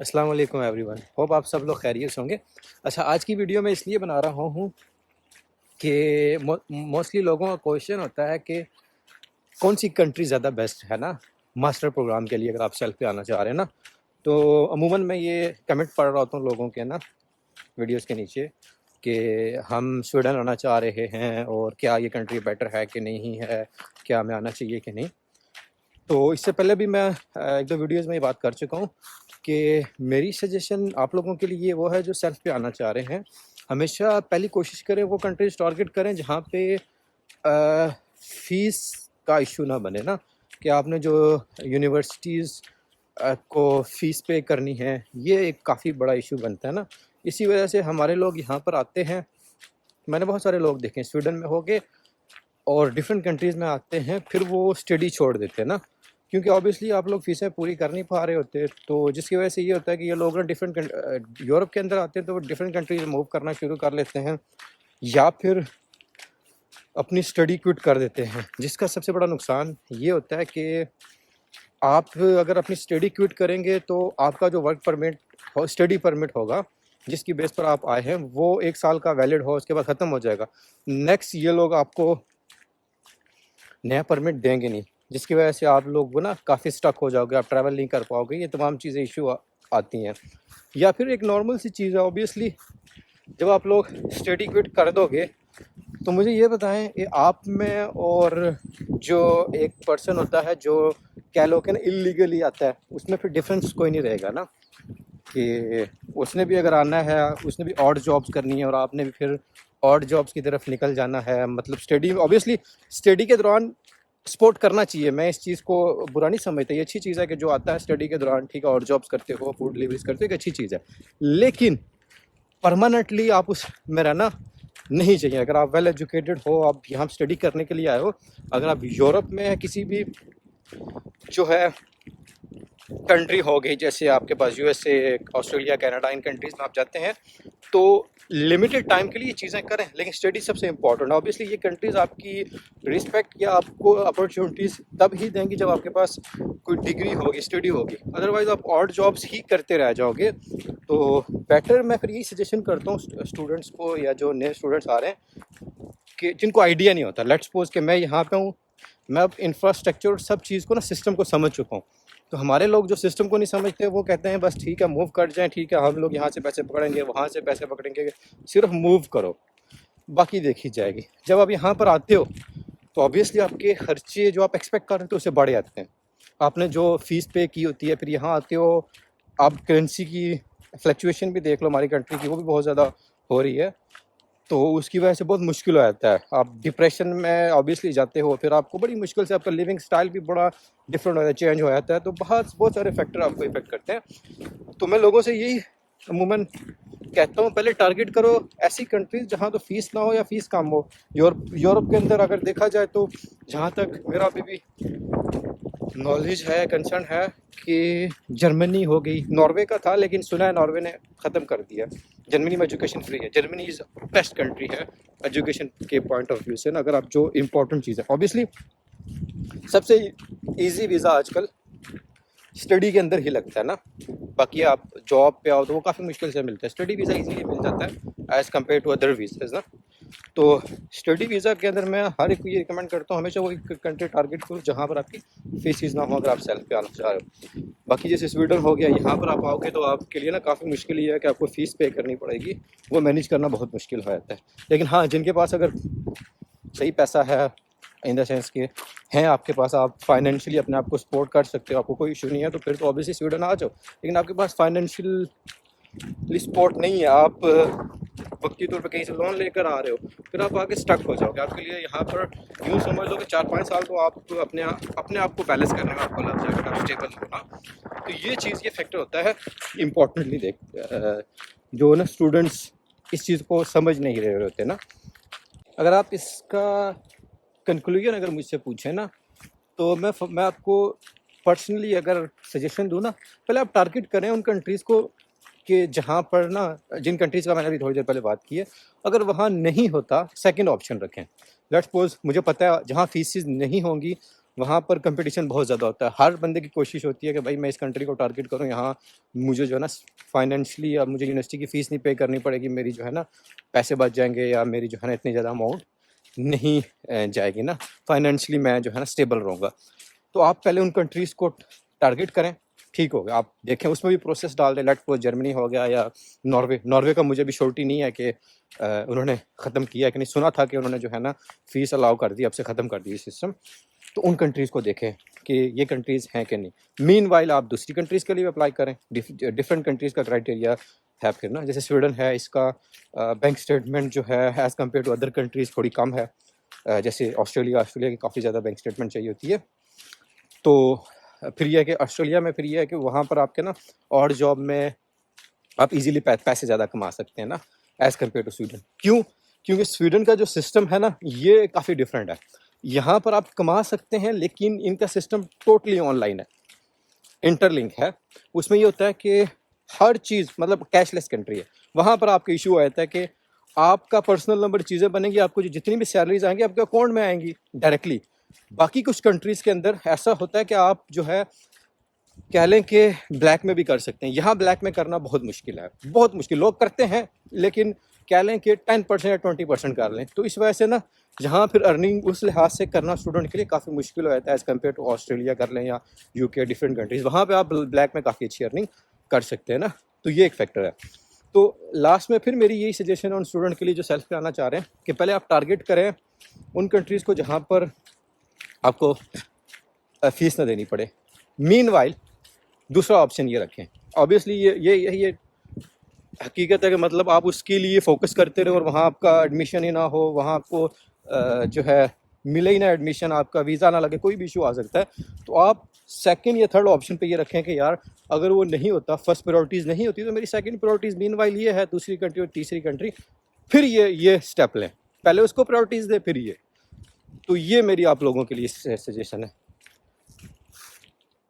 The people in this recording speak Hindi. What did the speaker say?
अस्सलाम वालेकुम एवरीवन, होप आप सब लोग खैरियत से होंगे। अच्छा, आज की वीडियो मैं इसलिए बना रहा हूँ कि मोस्टली लोगों का क्वेश्चन होता है कि कौन सी कंट्री ज़्यादा बेस्ट है ना मास्टर प्रोग्राम के लिए, अगर आप सेल्फ पे आना चाह रहे हैं ना। तो अमूमन मैं ये कमेंट पढ़ रहा होता हूँ लोगों के ना वीडियोस के नीचे कि हम स्वीडन आना चाह रहे हैं और क्या ये कंट्री बेटर है कि नहीं है, क्या हमें आना चाहिए कि नहीं। तो इससे पहले भी मैं एक दो वीडियोस में ये बात कर चुका हूँ कि मेरी सजेशन आप लोगों के लिए वो है जो सेल्फ पे आना चाह रहे हैं। हमेशा पहली कोशिश करें वो कंट्रीज टारगेट करें जहाँ पे फ़ीस का इशू ना बने ना, कि आपने जो यूनिवर्सिटीज़ को फ़ीस पे करनी है, ये एक काफ़ी बड़ा इशू बनता है ना। इसी वजह से हमारे लोग यहाँ पर आते हैं। मैंने बहुत सारे लोग देखे स्वीडन में होके और डिफरेंट कंट्रीज़ में आते हैं, फिर वो स्टडी छोड़ देते हैं ना, क्योंकि ऑब्वियसली आप लोग फ़ीसें पूरी कर नहीं पा रहे होते। तो जिसकी वजह से ये होता है कि ये लोग ना डिफरेंट यूरोप के अंदर आते हैं तो वो डिफरेंट कंट्रीज मूव करना शुरू कर लेते हैं, या फिर अपनी स्टडी क्विट कर देते हैं। जिसका सबसे बड़ा नुकसान ये होता है कि आप अगर अपनी स्टडी क्विट करेंगे तो आपका जो वर्क परमिट हो, स्टडी परमिट होगा, जिसकी बेस पर आप आए हैं, वो 1 साल का वैलिड हो, उसके बाद ख़त्म हो जाएगा। नेक्स्ट ये लोग आपको नया परमिट देंगे नहीं, जिसकी वजह से आप लोग वो ना काफ़ी स्टक हो जाओगे, आप ट्रैवल नहीं कर पाओगे, ये तमाम चीज़ें इशू आती हैं। या फिर एक नॉर्मल सी चीज़ है, ऑब्वियसली जब आप लोग स्टडी क्विट कर दोगे तो मुझे ये बताएं कि आप में और जो एक पर्सन होता है जो कह लो कि ना इलीगली आता है, उसमें फिर डिफरेंस कोई नहीं रहेगा ना, कि उसने भी अगर आना है, उसने भी ऑड जॉब्स करनी है और आपने भी फिर ऑड जॉब्स की तरफ निकल जाना है। मतलब स्टडी, ऑब्वियसली स्टडी के दौरान सपोर्ट करना चाहिए, मैं इस चीज़ को बुरा नहीं समझता, ये अच्छी चीज़ है कि जो आता है स्टडी के दौरान, ठीक है, और जॉब्स करते हो, फूड डिलीवरीज करते हो, एक अच्छी चीज़ है। लेकिन परमानेंटली आप उस में रहना नहीं चाहिए। अगर आप वेल एजुकेटेड हो, आप यहाँ स्टडी करने के लिए आए हो, अगर आप यूरोप में किसी भी जो है कंट्री हो गई, जैसे आपके पास यूएसए, ऑस्ट्रेलिया, कनाडा, इन कंट्रीज़ में आप जाते हैं तो लिमिटेड टाइम के लिए ये चीज़ें करें, लेकिन स्टडी सबसे इंपॉर्टेंट है। ऑब्वियसली ये कंट्रीज़ आपकी रिस्पेक्ट या आपको अपॉर्चुनिटीज़ तब ही देंगी जब आपके पास कोई डिग्री होगी, स्टडी होगी। अदरवाइज़ आप ऑड जॉब्स ही करते रह जाओगे। तो बेटर मैं फिर यही सजेशन करता हूँ स्टूडेंट्स को, या जो नए स्टूडेंट्स आ रहे हैं कि जिनको आइडिया नहीं होता, लेट्स सपोज कि मैं यहाँ पे हूँ, मैं अब इंफ्रास्ट्रक्चर सब चीज़ को ना, सिस्टम को समझ चुका हूँ। तो हमारे लोग जो सिस्टम को नहीं समझते, वो कहते हैं बस ठीक है मूव कर जाएं, ठीक है हम लोग यहाँ से पैसे पकड़ेंगे, वहाँ से पैसे पकड़ेंगे, सिर्फ मूव करो, बाकी देखी जाएगी। जब आप यहाँ पर आते हो तो ऑब्वियसली आपके खर्चे जो आप एक्सपेक्ट कर रहे थे उससे बढ़ जाते हैं। आपने जो फीस पे की होती है, फिर यहाँ आते हो, आप करेंसी की फ्लक्चुएशन भी देख लो, हमारी कंट्री की वो भी बहुत ज़्यादा हो रही है, तो उसकी वजह से बहुत मुश्किल हो जाता है। आप डिप्रेशन में ऑब्वियसली जाते हो, फिर आपको बड़ी मुश्किल से, आपका लिविंग स्टाइल भी बड़ा डिफरेंट हो जाता है, चेंज हो जाता है। तो बहुत बहुत सारे फैक्टर आपको इफेक्ट करते हैं। तो मैं लोगों से यही अमूमन कहता हूँ, पहले टारगेट करो ऐसी कंट्रीज जहाँ तो फीस ना हो या फीस कम हो। यूरोप के अंदर अगर देखा जाए तो जहाँ तक मेरा अभी भी नॉलेज है, कंसर्न है, कि जर्मनी हो गई, नॉर्वे का था लेकिन सुना है नॉर्वे ने ख़त्म कर दिया। जर्मनी में एजुकेशन फ्री है। जर्मनी इज़ बेस्ट कंट्री है एजुकेशन के पॉइंट ऑफ व्यू से ना। अगर आप जो इम्पोर्टेंट चीज़ है, ऑब्वियसली सबसे इजी वीज़ा आजकल स्टडी के अंदर ही लगता है ना। बाकी आप जॉब पे आओ तो वो काफ़ी मुश्किल से मिलता है। स्टडी वीज़ा इजीली मिल जाता है as compare to other visas ना। तो स्टडी वीज़ा के अंदर मैं हर एक को ये रिकमेंड करता हूँ, हमेशा वो एक कंट्री टारगेट करो जहाँ पर आपकी फीस ना हो, अगर आप सेल्फ पे आना चाह रहे हो। बाकी जैसे स्वीडन हो गया, यहाँ पर आप आओगे तो आपके लिए ना काफ़ी मुश्किल ये है कि आपको फ़ीस पे करनी पड़ेगी, वो मैनेज करना बहुत मुश्किल हो जाता है। लेकिन हाँ, जिनके पास अगर सही पैसा है, इन द सेंस के हैं आपके पास, आप फाइनेंशियली अपने आप को सपोर्ट कर सकते हो, आपको कोई इशू नहीं है, तो फिर तो ऑब्वियसली स्वीडन आ जाओ। लेकिन आपके पास फाइनेंशियली सपोर्ट नहीं है, आप वक्ती तौर पे कहीं से लोन लेकर आ रहे हो, फिर आप आगे स्टक हो जाओगे। आपके लिए यहाँ पर यूँ समझ लो कि 4-5 साल तो आप अपने आप को बैलेंस करने में आपको लग जाएगा, आप स्टेबल होना। तो ये चीज़, ये फैक्टर होता है इम्पोर्टेंटली जो ना स्टूडेंट्स इस चीज़ को समझ नहीं रहे होते ना। अगर आप इसका कंक्लूजन अगर मुझसे पूछें ना, तो मैं आपको पर्सनली अगर सजेशन दूँ ना, पहले आप टारगेट करें उन कंट्रीज़ को कि जहाँ पर ना, जिन कंट्रीज़ का मैंने अभी थोड़ी देर पहले बात की है, अगर वहाँ नहीं होता सेकंड ऑप्शन रखें। लेट्स सपोज मुझे पता है जहाँ फीसिस नहीं होंगी वहाँ पर कंपटीशन बहुत ज़्यादा होता है। हर बंदे की कोशिश होती है कि भाई मैं इस कंट्री को टारगेट करूँ, यहाँ मुझे जो है ना फाइनेंशियली या मुझे यूनिवर्सिटी की फ़ीस नहीं पे करनी पड़ेगी, मेरी जो है ना पैसे बच जाएंगे, या मेरी जो है ना इतनी ज़्यादा अमाउंट नहीं जाएगी ना, फाइनेंशियली मैं जो है ना स्टेबल रहूँगा। तो आप पहले उन कंट्रीज़ को टारगेट करें, ठीक हो गया। आप देखें उसमें भी प्रोसेस डाल दें, लेट्स सपोज जर्मनी हो गया या नॉर्वे का मुझे भी श्योरिटी नहीं है कि उन्होंने ख़त्म किया है कि नहीं। सुना था कि उन्होंने जो है ना फ़ीस अलाउ कर दी, अब से ख़त्म कर दी सिस्टम। तो उन कंट्रीज़ को देखें कि ये कंट्रीज़ हैं कि नहीं। मीनवाइल आप दूसरी कंट्रीज़ के लिए अप्लाई करें, डिफरेंट कंट्रीज़ का क्राइटेरिया है फिर ना। जैसे स्वीडन है, इसका बैंक स्टेटमेंट जो है as compare to other countries थोड़ी कम है। जैसे ऑस्ट्रेलिया की काफ़ी ज़्यादा बैंक स्टेटमेंट चाहिए होती है। तो फिर यह है कि ऑस्ट्रेलिया में फिर यह है कि वहाँ पर आपके ना और जॉब में आप इजीली पैसे ज़्यादा कमा सकते हैं ना, एज़ कम्पेयर टू स्वीडन। क्यों? क्योंकि स्वीडन का जो सिस्टम है ना ये काफ़ी डिफरेंट है। यहाँ पर आप कमा सकते हैं लेकिन इनका सिस्टम टोटली ऑनलाइन है, इंटरलिंक है। उसमें ये होता है कि हर चीज़ मतलब कैशलेस कंट्री है। वहाँ पर आपका इशू आता है कि आपका पर्सनल नंबर चीज़ें बनेंगी, आपको जितनी भी सैलरीज आएंगी आपके अकाउंट में आएंगी डायरेक्टली। बाकी कुछ कंट्रीज़ के अंदर ऐसा होता है कि आप जो है कह लें कि ब्लैक में भी कर सकते हैं। यहाँ ब्लैक में करना बहुत मुश्किल है, बहुत मुश्किल। लोग करते हैं लेकिन कह लें कि 10% या 20% कर लें। तो इस वजह से ना जहाँ फिर अर्निंग उस लिहाज से करना स्टूडेंट के लिए काफ़ी मुश्किल हो जाता है एज़ कम्पेयर टू ऑस्ट्रेलिया कर लें या यूके, डिफरेंट कंट्रीज़। वहाँ पे आप ब्लैक में काफ़ी अच्छी अर्निंग कर सकते हैं ना। तो ये एक फैक्टर है। तो लास्ट में फिर मेरी यही सजेशन है उन स्टूडेंट के लिए जो सेल्फ कराना चाह रहे हैं कि पहले आप टारगेट करें उन कंट्रीज़ को जहाँ पर आपको फ़ीस ना देनी पड़े। मीनवाइल दूसरा ऑप्शन ये रखें। ऑब्वियसली ये हकीकत है कि मतलब आप उसके लिए फ़ोकस करते रहे और वहाँ आपका एडमिशन ही ना हो, वहाँ आपको जो है मिले ही ना एडमिशन, आपका वीज़ा ना लगे, कोई भी इशू आ सकता है। तो आप सेकंड या थर्ड ऑप्शन पे ये रखें कि यार अगर वो नहीं होता, फर्स्ट प्रायोरिटीज़ नहीं होती, तो मेरी सेकंड प्रायोरिटीज़ मीनवाइल ये है, दूसरी कंट्री और तीसरी कंट्री। फिर ये स्टेप लें, पहले उसको प्रायोरिटीज़ दें फिर ये। तो ये मेरी आप लोगों के लिए सजेशन है।